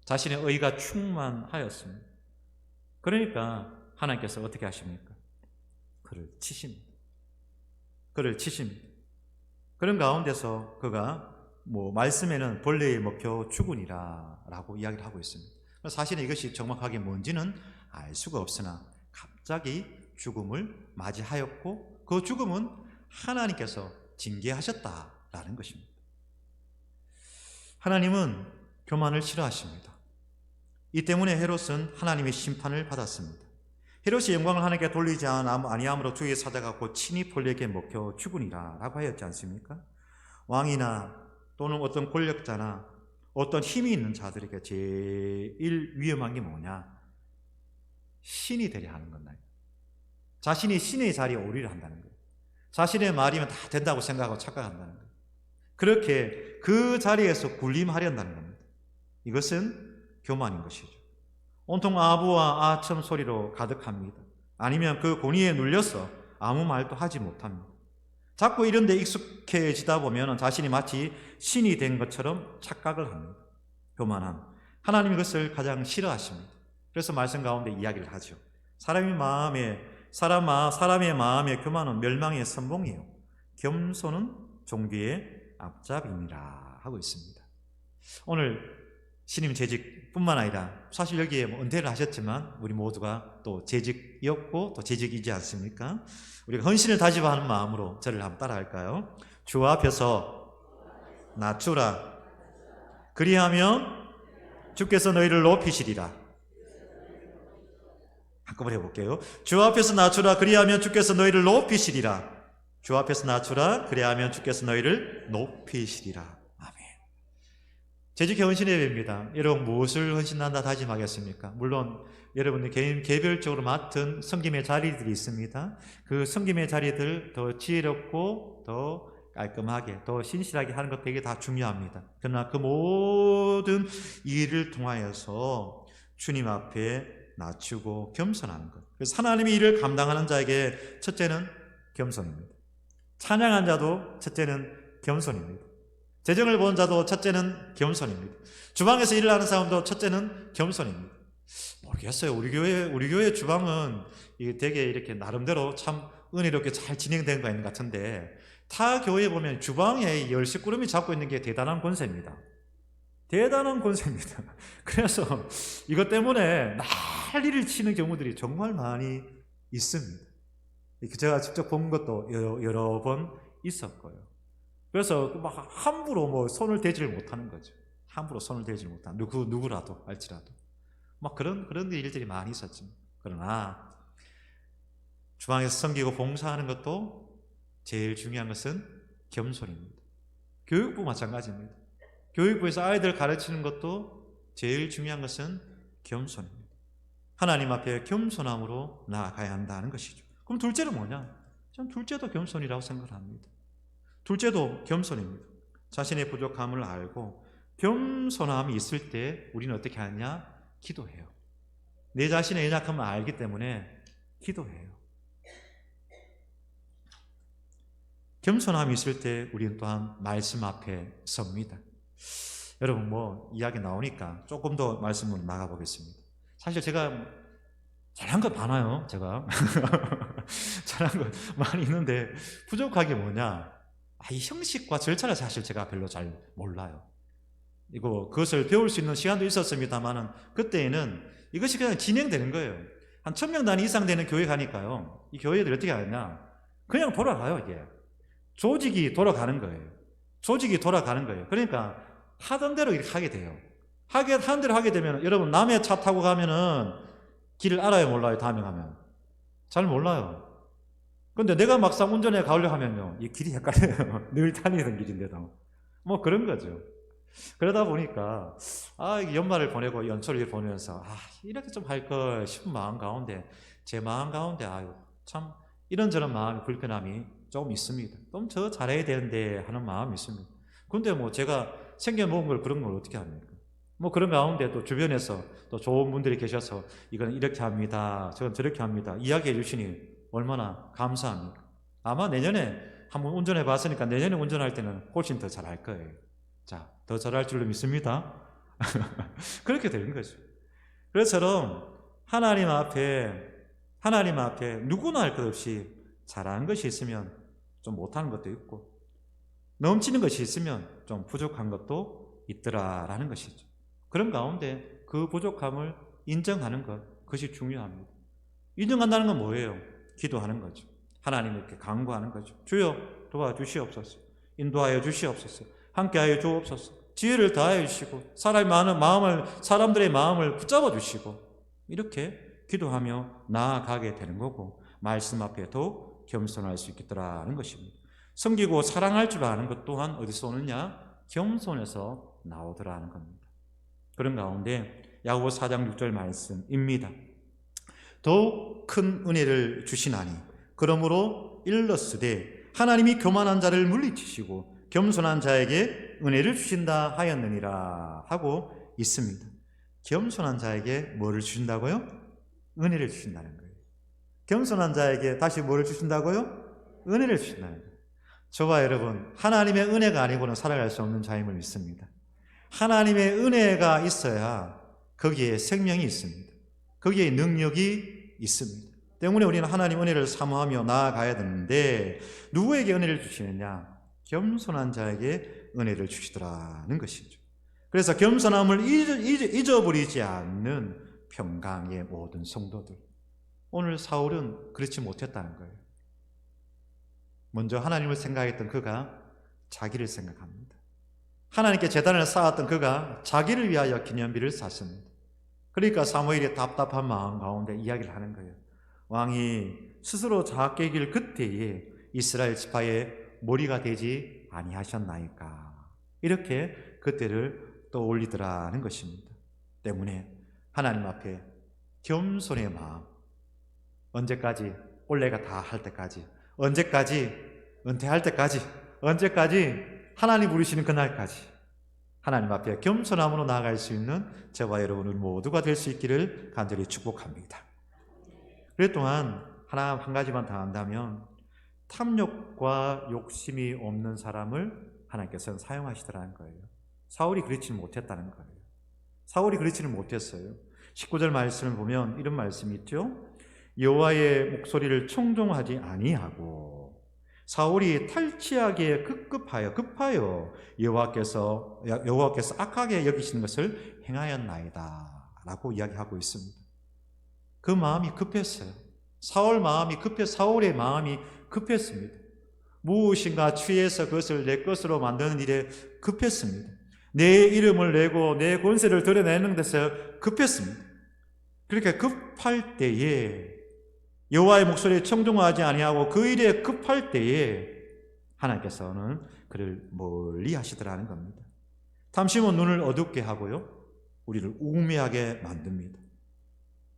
자신의 의가 충만하였습니다. 그러니까 하나님께서 어떻게 하십니까? 그를 치십니다. 그를 치십니다. 그런 가운데서 그가 말씀에는 벌레에 먹혀 죽으니라 라고 이야기를 하고 있습니다. 사실은 이것이 정확하게 뭔지는 알 수가 없으나 갑자기 죽음을 맞이하였고, 그 죽음은 하나님께서 징계하셨다라는 것입니다. 하나님은 교만을 싫어하십니다. 이 때문에 헤롯은 하나님의 심판을 받았습니다. 헤롯이 영광을 하나님께 돌리지 아니함으로 주의 사자가 곧 친히 벌레에게 먹혀 죽으니라 라고 하였지 않습니까? 왕이나 또는 어떤 권력자나 어떤 힘이 있는 자들에게 제일 위험한 게 뭐냐? 신이 되려 하는 겁니다. 자신이 신의 자리에 오리를 한다는 거예요. 자신의 말이면 다 된다고 생각하고 착각한다는 거예요. 그렇게 그 자리에서 군림하려 한다는 겁니다. 이것은 교만인 것이죠. 온통 아부와 아첨 소리로 가득합니다. 아니면 그 권위에 눌려서 아무 말도 하지 못합니다. 자꾸 이런 데 익숙해지다 보면 자신이 마치 신이 된 것처럼 착각을 합니다. 교만함. 하나님이 그것을 가장 싫어하십니다. 그래서 말씀 가운데 이야기를 하죠. 사람의 마음의 교만은 멸망의 선봉이요, 겸손은 종교의 앞잡이니라 하고 있습니다. 오늘 신임 재직뿐만 아니라 사실 여기에 은퇴를 하셨지만 우리 모두가 또 재직이었고 또 재직이지 않습니까? 우리가 헌신을 다짐하는 마음으로 저를 한번 따라할까요? 주 앞에서 낮추라. 그리하면 주께서 너희를 높이시리라. 한꺼번에 해볼게요. 주 앞에서 낮추라. 그리하면 주께서 너희를 높이시리라. 주 앞에서 낮추라. 그리하면 주께서 너희를 높이시리라. 재직 헌신 예배입니다. 여러분 무엇을 헌신한다 다짐하겠습니까? 물론 여러분들 개별적으로 맡은 섬김의 자리들이 있습니다. 그 섬김의 자리들 더 지혜롭고 더 깔끔하게 더 신실하게 하는 것 되게 다 중요합니다. 그러나 그 모든 일을 통하여서 주님 앞에 낮추고 겸손하는 것. 그래서 하나님의 일을 감당하는 자에게 첫째는 겸손입니다. 찬양한 자도 첫째는 겸손입니다. 재정을 보는 자도 첫째는 겸손입니다. 주방에서 일을 하는 사람도 첫째는 겸손입니다. 모르겠어요. 우리 교회 주방은 되게 이렇게 나름대로 참 은혜롭게 잘 진행된 거 있는 것 같은데, 타 교회에 보면 주방에 10식구름이 잡고 있는 게 대단한 권세입니다. 대단한 권세입니다. 그래서 이것 때문에 난리를 치는 경우들이 정말 많이 있습니다. 제가 직접 본 것도 여러 번 있었고요. 그래서 막 함부로 손을 대지를 못하는 거죠. 함부로 손을 대지 못하는 누구라도 할지라도 막 그런 일들이 많이 있었죠. 그러나 주방에서 섬기고 봉사하는 것도 제일 중요한 것은 겸손입니다. 교육부 마찬가지입니다. 교육부에서 아이들 가르치는 것도 제일 중요한 것은 겸손입니다. 하나님 앞에 겸손함으로 나아가야 한다는 것이죠. 그럼 둘째는 뭐냐? 저는 둘째도 겸손이라고 생각합니다. 둘째도 겸손입니다. 자신의 부족함을 알고 겸손함이 있을 때 우리는 어떻게 하냐? 기도해요. 내 자신의 연약함을 알기 때문에 기도해요. 겸손함이 있을 때 우리는 또한 말씀 앞에 섭니다. 여러분 이야기 나오니까 조금 더 말씀을 나가보겠습니다. 사실 제가 잘한 거 많아요. 제가 잘한 거 많이 있는데 부족한 게 뭐냐? 이 형식과 절차를 사실 제가 별로 잘 몰라요. 그것을 배울 수 있는 시간도 있었습니다만은 그때에는 이것이 그냥 진행되는 거예요. 한 1000명 단위 이상 되는 교회 가니까요. 이 교회들이 어떻게 하느냐? 그냥 돌아가요, 이게. 조직이 돌아가는 거예요. 조직이 돌아가는 거예요. 그러니까 하던 대로 이렇게 하게 돼요. 하던 대로 하게 되면 여러분 남의 차 타고 가면은 길을 알아요, 몰라요? 다음에 가면 잘 몰라요. 근데 내가 막상 운전해 가려고 하면요, 이 길이 헷갈려요. 늘 다니던 길인데도 그런 거죠. 그러다 보니까 연말을 보내고 연초를 보내면서 이렇게 좀 할 걸 싶은 마음 가운데 제 마음 가운데 참 이런저런 마음이 불편함이 조금 있습니다. 좀 더 잘해야 되는데 하는 마음이 있습니다. 근데 뭐 제가 생겨먹은 걸 그런 걸 어떻게 합니까? 뭐 그런 가운데 또 주변에서 또 좋은 분들이 계셔서 이건 이렇게 합니다. 저건 저렇게 합니다. 이야기해 주시니 얼마나 감사합니까? 아마 내년에 한번 운전해 봤으니까 내년에 운전할 때는 훨씬 더 잘할 거예요. 자, 더 잘할 줄로 믿습니다. 그렇게 되는 거죠. 그래서 하나님 앞에 누구나 할 것 없이 잘하는 것이 있으면 좀 못하는 것도 있고 넘치는 것이 있으면 좀 부족한 것도 있더라라는 것이죠. 그런 가운데 그 부족함을 인정하는 것, 그것이 중요합니다. 인정한다는 건 뭐예요? 기도하는 거죠. 하나님께 간구하는 거죠. 주여 도와주시옵소서. 인도하여 주시옵소서. 함께하여 주옵소서. 지혜를 다하여 주시고 사람들의 마음을 붙잡아 주시고 이렇게 기도하며 나아가게 되는 거고 말씀 앞에 더 겸손할 수 있겠더라는 것입니다. 섬기고 사랑할 줄 아는 것 또한 어디서 오느냐? 겸손에서 나오더라는 겁니다. 그런 가운데 야고보 4장 6절 말씀입니다. 더욱 큰 은혜를 주시나니 그러므로 일렀으되 하나님이 교만한 자를 물리치시고 겸손한 자에게 은혜를 주신다 하였느니라 하고 있습니다. 겸손한 자에게 뭐를 주신다고요? 은혜를 주신다는 거예요. 겸손한 자에게 다시 뭐를 주신다고요? 은혜를 주신다는 거예요. 저와 여러분, 하나님의 은혜가 아니고는 살아갈 수 없는 자임을 믿습니다. 하나님의 은혜가 있어야 거기에 생명이 있습니다. 거기에 능력이 있습니다. 때문에 우리는 하나님 은혜를 사모하며 나아가야 되는데 누구에게 은혜를 주시느냐? 겸손한 자에게 은혜를 주시더라는 것이죠. 그래서 겸손함을 잊어버리지 않는 평강의 모든 성도들. 오늘 사울은 그렇지 못했다는 거예요. 먼저 하나님을 생각했던 그가 자기를 생각합니다. 하나님께 제단을 쌓았던 그가 자기를 위하여 기념비를 쌓습니다. 그러니까 사무엘이 답답한 마음 가운데 이야기를 하는 거예요. 왕이 스스로 작게 길 그때에 이스라엘 지파의 머리가 되지 아니하셨나이까. 이렇게 그때를 떠올리더라는 것입니다. 때문에 하나님 앞에 겸손의 마음, 언제까지? 올해가 다 할 때까지, 언제까지? 은퇴할 때까지, 언제까지? 하나님 부르시는 그날까지 하나님 앞에 겸손함으로 나아갈 수 있는 저와 여러분 모두가 될 수 있기를 간절히 축복합니다. 그래 또한 한 가지만 더 한다면 탐욕과 욕심이 없는 사람을 하나님께서는 사용하시더라는 거예요. 사울이 그렇지는 못했다는 거예요. 사울이 그렇지는 못했어요. 19절 말씀을 보면 이런 말씀이 있죠. 여호와의 목소리를 청종하지 아니하고 사울이 탈취하기에 급하여 여호와께서 악하게 여기시는 것을 행하였나이다 라고 이야기하고 있습니다. 그 마음이 급했어요. 사울의 마음이 급했습니다. 무엇인가 취해서 그것을 내 것으로 만드는 일에 급했습니다. 내 이름을 내고 내 권세를 드러내는 데서 급했습니다. 그렇게 급할 때에 여호와의 목소리에 청종하지 아니하고 그 일에 급할 때에 하나님께서는 그를 멀리 하시더라는 겁니다. 탐심은 눈을 어둡게 하고요, 우리를 우매하게 만듭니다.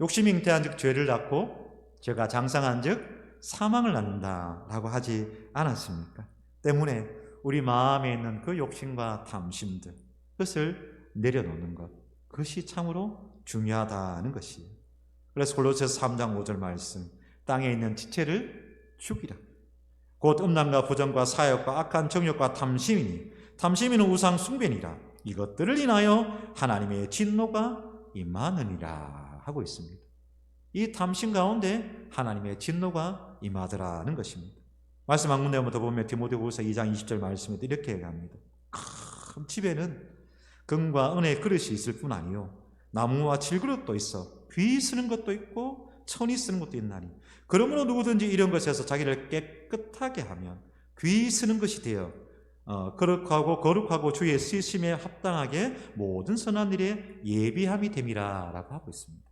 욕심이 잉태한 즉 죄를 낳고 죄가 장성한 즉 사망을 낳는다라고 하지 않았습니까? 때문에 우리 마음에 있는 그 욕심과 탐심들, 그것을 내려놓는 것, 그것이 참으로 중요하다는 것이에요. 그래서 골로새서 3장 5절 말씀, 땅에 있는 지체를 죽이라. 곧 음란과 부정과 사욕과 악한 정욕과 탐심이니 탐심이는 우상 숭배니라. 이것들을 인하여 하나님의 진노가 임하느니라 하고 있습니다. 이 탐심 가운데 하나님의 진노가 임하더라는 것입니다. 말씀 한 군데 한번 더 보면 디모데후서 2장 20절 말씀에도 이렇게 얘기합니다. 큰 집에는 금과 은의 그릇이 있을 뿐 아니요 나무와 질그릇도 있어 귀 쓰는 것도 있고 천이 쓰는 것도 있나니 그러므로 누구든지 이런 것에서 자기를 깨끗하게 하면 귀 쓰는 것이 되어 거룩하고 주의 쓰심에 합당하게 모든 선한 일에 예비함이 됨이라 라고 하고 있습니다.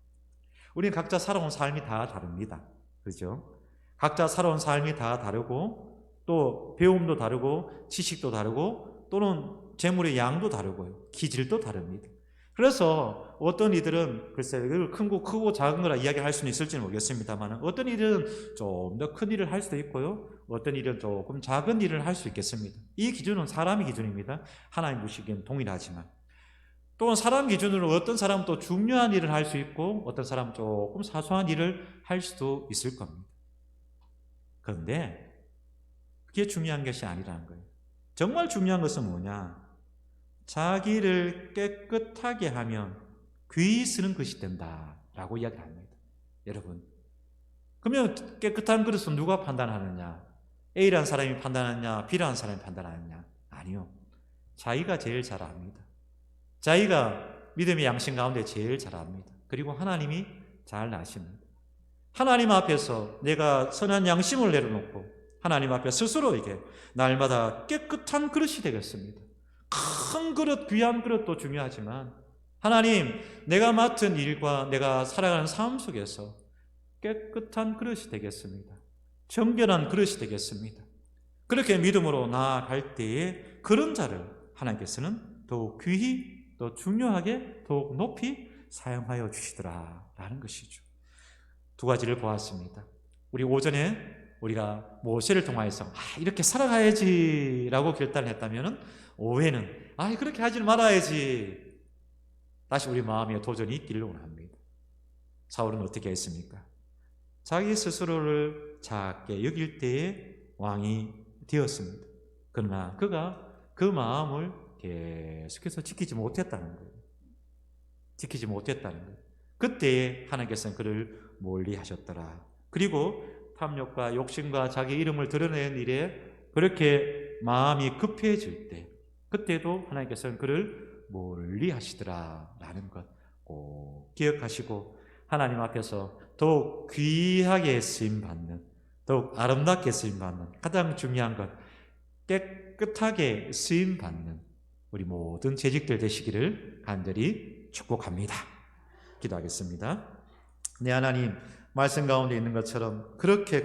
우리는 각자 살아온 삶이 다 다릅니다. 그렇죠? 각자 살아온 삶이 다 다르고 또 배움도 다르고 지식도 다르고 다르고 또는 재물의 양도 다르고요. 기질도 다릅니다. 그래서 어떤 이들은 글쎄 이걸 크고 작은 거라 이야기할 수는 있을지는 모르겠습니다만 어떤 일은 좀 더 큰 일을 할 수도 있고요. 어떤 일은 조금 작은 일을 할 수 있겠습니다. 이 기준은 사람의 기준입니다. 하나님 보시기엔 동일하지만 또는 사람 기준으로 어떤 사람은 또 중요한 일을 할 수 있고 어떤 사람은 조금 사소한 일을 할 수도 있을 겁니다. 그런데 그게 중요한 것이 아니라는 거예요. 정말 중요한 것은 뭐냐? 자기를 깨끗하게 하면 귀히 쓰는 것이 된다라고 이야기를 합니다. 여러분, 그러면 깨끗한 그릇은 누가 판단하느냐? A라는 사람이 판단하느냐? B라는 사람이 판단하느냐? 아니요. 자기가 제일 잘 압니다. 자기가 믿음의 양심 가운데 제일 잘 압니다. 그리고 하나님이 잘 아십니다. 하나님 앞에서 내가 선한 양심을 내려놓고 하나님 앞에 스스로에게 날마다 깨끗한 그릇이 되겠습니다. 큰 그릇, 귀한 그릇도 중요하지만 하나님, 내가 맡은 일과 내가 살아가는 삶 속에서 깨끗한 그릇이 되겠습니다. 정결한 그릇이 되겠습니다. 그렇게 믿음으로 나아갈 때에 그런 자를 하나님께서는 더욱 귀히, 더 중요하게, 더욱 높이 사용하여 주시더라라는 것이죠. 두 가지를 보았습니다. 우리 오전에 우리가 모세를 통하여서 이렇게 살아가야지라고 결단을 했다면 오후에는 그렇게 하지 말아야지 다시 우리 마음에 도전이 있기를 원합니다. 사울은 어떻게 했습니까? 자기 스스로를 작게 여길 때에 왕이 되었습니다. 그러나 그가 그 마음을 계속해서 지키지 못했다는 거예요. 지키지 못했다는 거예요. 그때에 하나님께서는 그를 멀리 하셨더라. 그리고 탐욕과 욕심과 자기 이름을 드러내는 일에 그렇게 마음이 급해질 때 그때도 하나님께서는 그를 멀리 하시더라라는 것 꼭 기억하시고 하나님 앞에서 더욱 귀하게 쓰임받는, 더욱 아름답게 쓰임받는, 가장 중요한 것 깨끗하게 쓰임받는 우리 모든 재직들 되시기를 간절히 축복합니다. 기도하겠습니다. 네, 하나님, 말씀 가운데 있는 것처럼 그렇게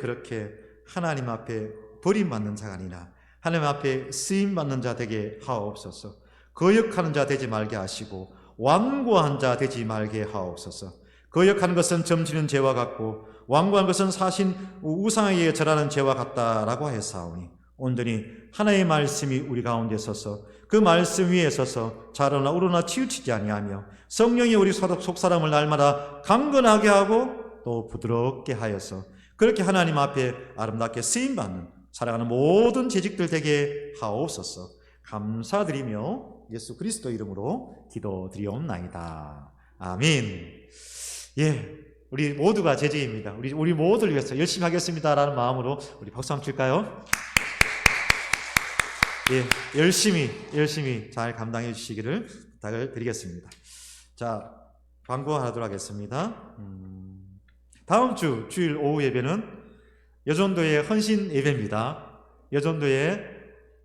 하나님 앞에 버림받는 자가 아니라 하나님 앞에 쓰임받는 자 되게 하옵소서. 거역하는 자 되지 말게 하시고 완고한 자 되지 말게 하옵소서. 거역하는 것은 점치는 죄와 같고 완고한 것은 사신 우상에게 절하는 죄와 같다라고 하였사오니 온전히 하나님의 말씀이 우리 가운데 서서 그 말씀 위에 서서 자로나 우러나 치우치지 아니하며 성령이 우리 속사람을 날마다 강건하게 하고 또 부드럽게 하여서 그렇게 하나님 앞에 아름답게 쓰임받는 살아가는 모든 재직들 되게 하옵소서. 감사드리며 예수 그리스도 이름으로 기도드리옵나이다. 아멘. 예, 우리 모두가 재직입니다. 우리 모두를 위해서 열심히 하겠습니다라는 마음으로 우리 박수 한번 칠까요? 예, 열심히 잘 감당해 주시기를 부탁을 드리겠습니다. 자, 광고 하나 하겠습니다. 다음 주일 오후 예배는 여전도의 헌신 예배입니다. 여전도의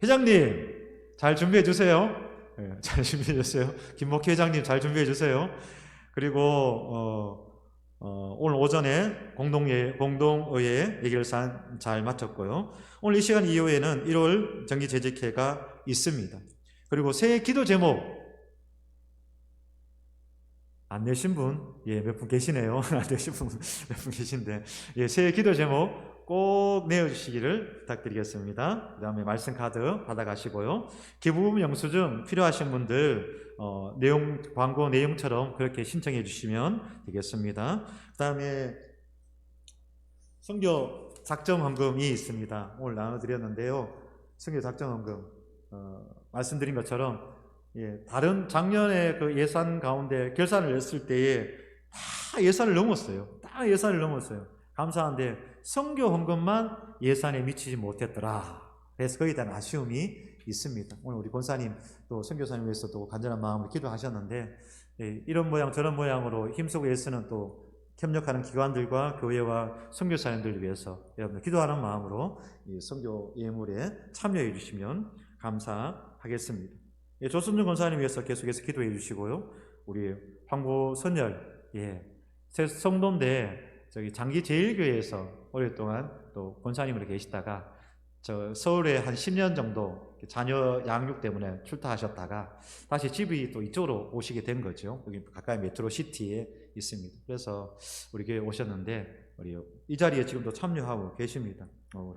회장님 잘 준비해 주세요. 네, 잘 준비해 주세요. 김목희 회장님 잘 준비해 주세요. 그리고 오늘 오전에 공동의회 예결산 잘 마쳤고요. 오늘 이 시간 이후에는 1월 정기재직회가 있습니다. 그리고 새해 기도 제목 안 내신 분, 몇 분 계시네요. 안 내신 분 몇 분 계신데, 새해 기도 제목 꼭 내어주시기를 부탁드리겠습니다. 그 다음에 말씀 카드 받아가시고요. 기부금 영수증 필요하신 분들, 광고 내용처럼 그렇게 신청해 주시면 되겠습니다. 그 다음에 선교 작정헌금이 있습니다. 오늘 나눠드렸는데요. 선교 작정헌금, 말씀드린 것처럼 다른 작년에 그 예산 가운데 결산을 냈을 때에 다 예산을 넘었어요. 감사한데 선교 헌금만 예산에 미치지 못했더라. 그래서 거기에 대한 아쉬움이 있습니다. 오늘 우리 권사님 또 선교사님 위해서 또 간절한 마음으로 기도하셨는데 이런 모양 저런 모양으로 힘쓰고 애쓰는 또 협력하는 기관들과 교회와 선교사님들을 위해서 여러분들 기도하는 마음으로 이 선교 예물에 참여해 주시면 감사하겠습니다. 조순준 권사님 위해서 계속해서 기도해 주시고요. 우리 황보 선열, 새 성도인데 저기 장기 제일교회에서 오랫동안 또 권사님으로 계시다가 저 서울에 한 10년 정도 자녀 양육 때문에 출타하셨다가 다시 집이 또 이쪽으로 오시게 된 거죠. 여기 가까이 메트로시티에 있습니다. 그래서 우리 교회 오셨는데 우리 이 자리에 지금도 참여하고 계십니다.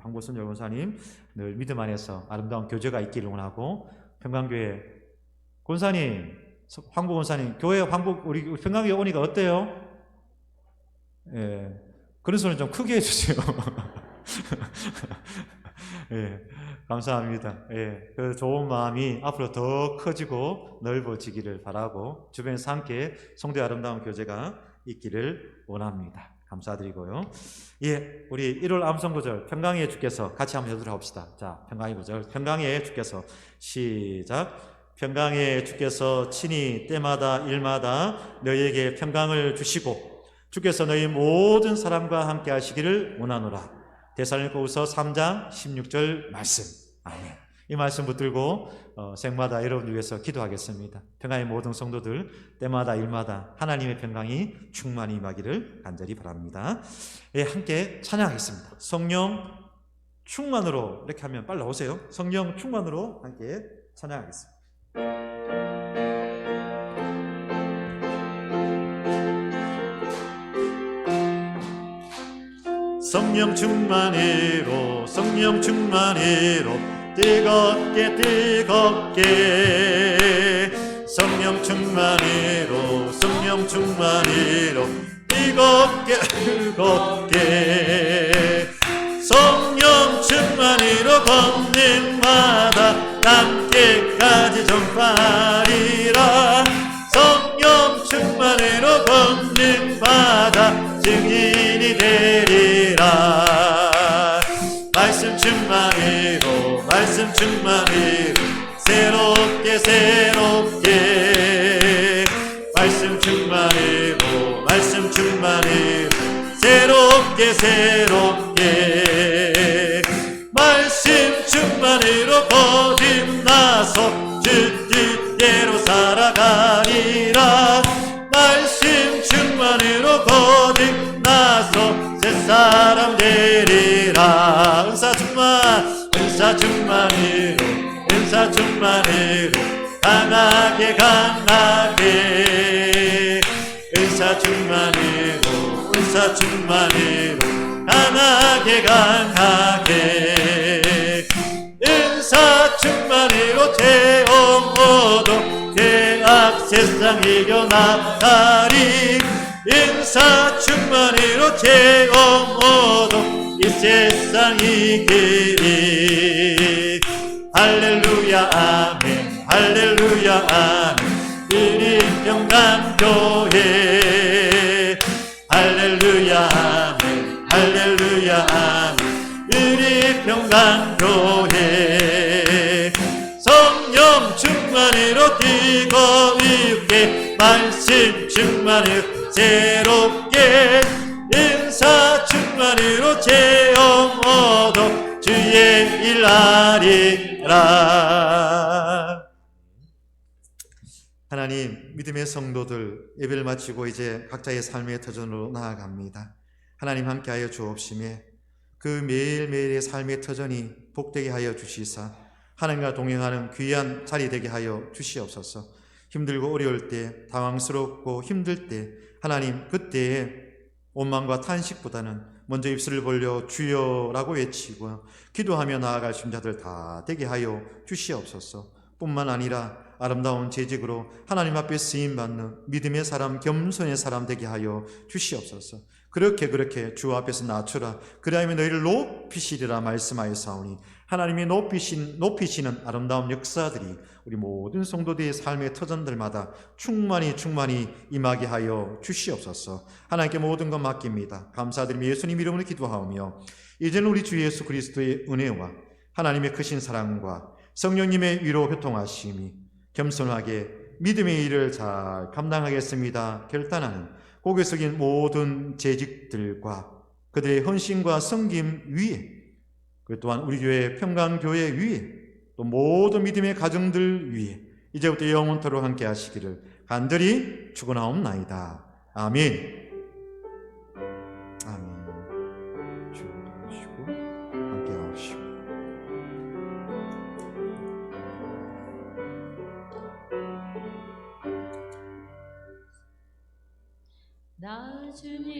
황보순 열권사님 늘 믿음 안에서 아름다운 교제가 있기를 원하고, 평강교회 권사님, 황보 권사님, 교회 황보 우리 평강교회 오니까 어때요? 예, 그런 소리는 좀 크게 해주세요. 예, 감사합니다. 예, 그 좋은 마음이 앞으로 더 커지고 넓어지기를 바라고, 주변에서 함께 성도의 아름다운 교제가 있기를 원합니다. 감사드리고요. 예, 우리 1월 암송구절 평강의 주께서 같이 한번 해보도록 합시다. 자, 평강의 구절, 평강의 주께서 시작. 평강의 주께서 친히 때마다 일마다 너희에게 평강을 주시고 주께서 너희 모든 사람과 함께 하시기를 원하노라. 데살로니가후서 3장 16절 말씀. 아멘. 이 말씀 붙들고 생마다 여러분들 위해서 기도하겠습니다. 평강의 모든 성도들 때마다 일마다 하나님의 평강이 충만히 임하기를 간절히 바랍니다. 예, 함께 찬양하겠습니다. 성령 충만으로, 이렇게 하면 빨리 나오세요. 성령 충만으로 함께 찬양하겠습니다. 성령 충만히로, 성령 충만히로, 뜨겁게 뜨겁게. 성령 충만히로, 성령 충만히로, 뜨겁게 뜨겁게. 성령 충만히로 권능마다 땅끝까지 전파리라. 성령 충만히로 권능받아 증인이 되리라. 말씀 충만히로, 말씀 충만히로, 새롭게 새롭게. 말씀 충만히로, 말씀 충만히로, 새롭게 새롭게. 말씀 충만히로 거듭나서 주 뜻대로 살아가리라. 말씀 충만히로 거듭나서 새사람 되리라. 은사 충만, 은사 충만히로, 은사 충만히로, 강하게 강하게. 은사 충만히로, 은사 충만히로, 강하게 강하게. 은사 충만히로 죄업 얻어 죄악 세상 이겨나가리. 은사 충만히로 죄업 얻어 이 세상 이기리. 할렐루야 아멘, 할렐루야 아멘. 일인평강교회. 할렐루야 아멘, 할렐루야 아멘. 일인평강교회. 성령 충만히로 뜨겁게, 말씀 충만히로 새롭게. 은사 충만히로 체험 얻어 주의 일하리라. 하나님, 믿음의 성도들 예배를 마치고 이제 각자의 삶의 터전으로 나아갑니다. 하나님 함께하여 주옵시며 그 매일매일의 삶의 터전이 복되게 하여 주시사 하나님과 동행하는 귀한 자리 되게 하여 주시옵소서. 힘들고 어려울 때, 당황스럽고 힘들 때 하나님, 그때에 원망과 탄식보다는 먼저 입술을 벌려 주여라고 외치고 기도하며 나아갈 심자들 다 되게 하여 주시옵소서. 뿐만 아니라 아름다운 재직으로 하나님 앞에 쓰임받는 믿음의 사람, 겸손의 사람 되게 하여 주시옵소서. 그렇게 주 앞에서 낮추라. 그리하면 너희를 높이시리라 말씀하였사오니 하나님이 높이시는 아름다운 역사들이 우리 모든 성도들의 삶의 터전들마다 충만히 임하게 하여 주시옵소서. 하나님께 모든 것 맡깁니다. 감사드리며 예수님 이름으로 기도하오며 이제는 우리 주 예수 그리스도의 은혜와 하나님의 크신 사랑과 성령님의 위로 교통하심이 겸손하게 믿음의 일을 잘 감당하겠습니다 결단하는 고개 숙인 모든 재직들과 그들의 헌신과 섬김 위에, 그 또한 우리 교회 평강교회 위에, 또 모든 믿음의 가정들 위에 이제부터 영원토록 함께 하시기를 간절히 축원하옵나이다. 아멘. 아멘. 주여 하시고 함께 하시고. 주님